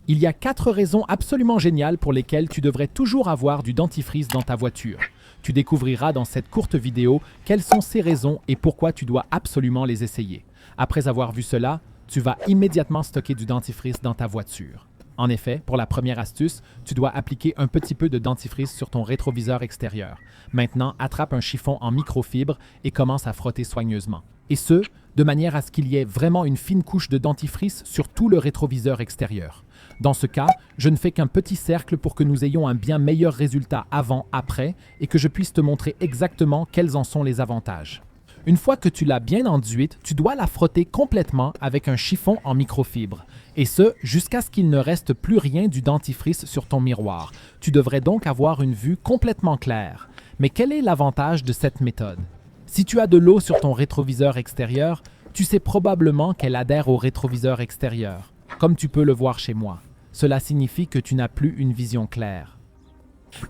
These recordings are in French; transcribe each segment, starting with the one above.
Il y a 4 raisons absolument géniales pour lesquelles tu devrais toujours avoir du dentifrice dans ta voiture. Tu découvriras dans cette courte vidéo quelles sont ces raisons et pourquoi tu dois absolument les essayer. Après avoir vu cela, tu vas immédiatement stocker du dentifrice dans ta voiture. En effet, pour la première astuce, tu dois appliquer un petit peu de dentifrice sur ton rétroviseur extérieur. Maintenant, attrape un chiffon en microfibre et commence à frotter soigneusement. Et ce, de manière à ce qu'il y ait vraiment une fine couche de dentifrice sur tout le rétroviseur extérieur. Dans ce cas, je ne fais qu'un petit cercle pour que nous ayons un bien meilleur résultat avant-après et que je puisse te montrer exactement quels en sont les avantages. Une fois que tu l'as bien enduite, tu dois la frotter complètement avec un chiffon en microfibre. Et ce, jusqu'à ce qu'il ne reste plus rien du dentifrice sur ton miroir. Tu devrais donc avoir une vue complètement claire. Mais quel est l'avantage de cette méthode? Si tu as de l'eau sur ton rétroviseur extérieur, tu sais probablement qu'elle adhère au rétroviseur extérieur, comme tu peux le voir chez moi. Cela signifie que tu n'as plus une vision claire.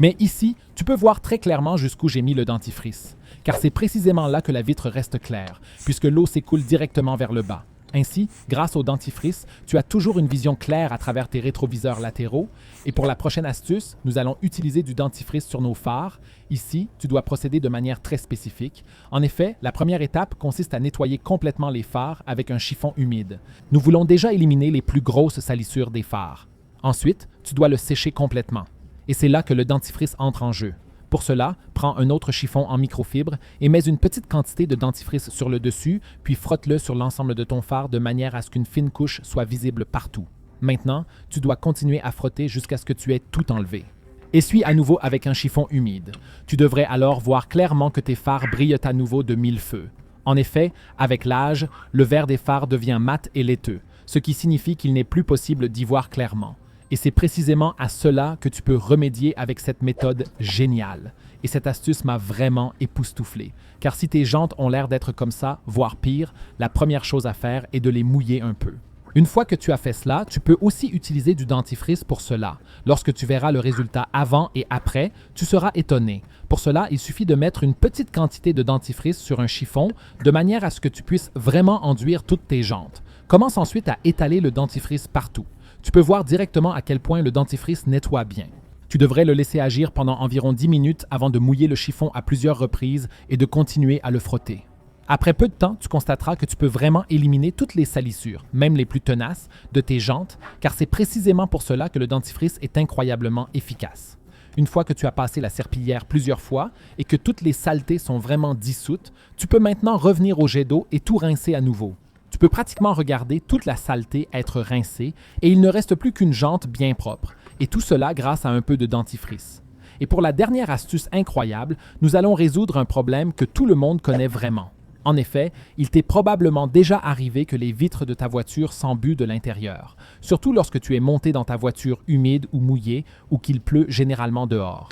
Mais ici, tu peux voir très clairement jusqu'où j'ai mis le dentifrice, car c'est précisément là que la vitre reste claire, puisque l'eau s'écoule directement vers le bas. Ainsi, grâce au dentifrice, tu as toujours une vision claire à travers tes rétroviseurs latéraux. Et pour la prochaine astuce, nous allons utiliser du dentifrice sur nos phares. Ici, tu dois procéder de manière très spécifique. En effet, la première étape consiste à nettoyer complètement les phares avec un chiffon humide. Nous voulons déjà éliminer les plus grosses salissures des phares. Ensuite, tu dois le sécher complètement. Et c'est là que le dentifrice entre en jeu. Pour cela, prends un autre chiffon en microfibre et mets une petite quantité de dentifrice sur le dessus, puis frotte-le sur l'ensemble de ton phare de manière à ce qu'une fine couche soit visible partout. Maintenant, tu dois continuer à frotter jusqu'à ce que tu aies tout enlevé. Essuie à nouveau avec un chiffon humide. Tu devrais alors voir clairement que tes phares brillent à nouveau de mille feux. En effet, avec l'âge, le verre des phares devient mat et laiteux, ce qui signifie qu'il n'est plus possible d'y voir clairement. Et c'est précisément à cela que tu peux remédier avec cette méthode géniale. Et cette astuce m'a vraiment époustouflé. Car si tes jantes ont l'air d'être comme ça, voire pire, la première chose à faire est de les mouiller un peu. Une fois que tu as fait cela, tu peux aussi utiliser du dentifrice pour cela. Lorsque tu verras le résultat avant et après, tu seras étonné. Pour cela, il suffit de mettre une petite quantité de dentifrice sur un chiffon de manière à ce que tu puisses vraiment enduire toutes tes jantes. Commence ensuite à étaler le dentifrice partout. Tu peux voir directement à quel point le dentifrice nettoie bien. Tu devrais le laisser agir pendant environ 10 minutes avant de mouiller le chiffon à plusieurs reprises et de continuer à le frotter. Après peu de temps, tu constateras que tu peux vraiment éliminer toutes les salissures, même les plus tenaces, de tes jantes, car c'est précisément pour cela que le dentifrice est incroyablement efficace. Une fois que tu as passé la serpillière plusieurs fois et que toutes les saletés sont vraiment dissoutes, tu peux maintenant revenir au jet d'eau et tout rincer à nouveau. Tu peux pratiquement regarder toute la saleté être rincée et il ne reste plus qu'une jante bien propre. Et tout cela grâce à un peu de dentifrice. Et pour la dernière astuce incroyable, nous allons résoudre un problème que tout le monde connaît vraiment. En effet, il t'est probablement déjà arrivé que les vitres de ta voiture s'embuent de l'intérieur, surtout lorsque tu es monté dans ta voiture humide ou mouillée ou qu'il pleut généralement dehors.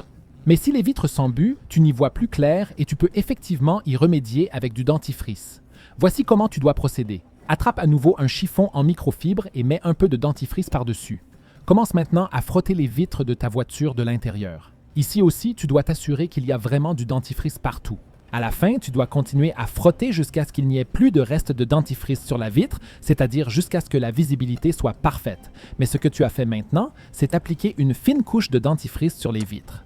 Mais si les vitres s'embuent, tu n'y vois plus clair et tu peux effectivement y remédier avec du dentifrice. Voici comment tu dois procéder. Attrape à nouveau un chiffon en microfibre et mets un peu de dentifrice par-dessus. Commence maintenant à frotter les vitres de ta voiture de l'intérieur. Ici aussi, tu dois t'assurer qu'il y a vraiment du dentifrice partout. À la fin, tu dois continuer à frotter jusqu'à ce qu'il n'y ait plus de reste de dentifrice sur la vitre, c'est-à-dire jusqu'à ce que la visibilité soit parfaite. Mais ce que tu as fait maintenant, c'est appliquer une fine couche de dentifrice sur les vitres.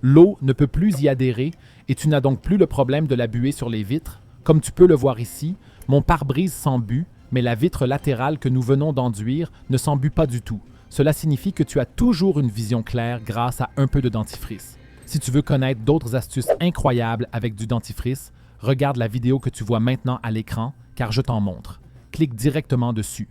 L'eau ne peut plus y adhérer et tu n'as donc plus le problème de la buée sur les vitres. Comme tu peux le voir ici, mon pare-brise s'embue, mais la vitre latérale que nous venons d'enduire ne s'embue pas du tout. Cela signifie que tu as toujours une vision claire grâce à un peu de dentifrice. Si tu veux connaître d'autres astuces incroyables avec du dentifrice, regarde la vidéo que tu vois maintenant à l'écran, car je t'en montre. Clique directement dessus.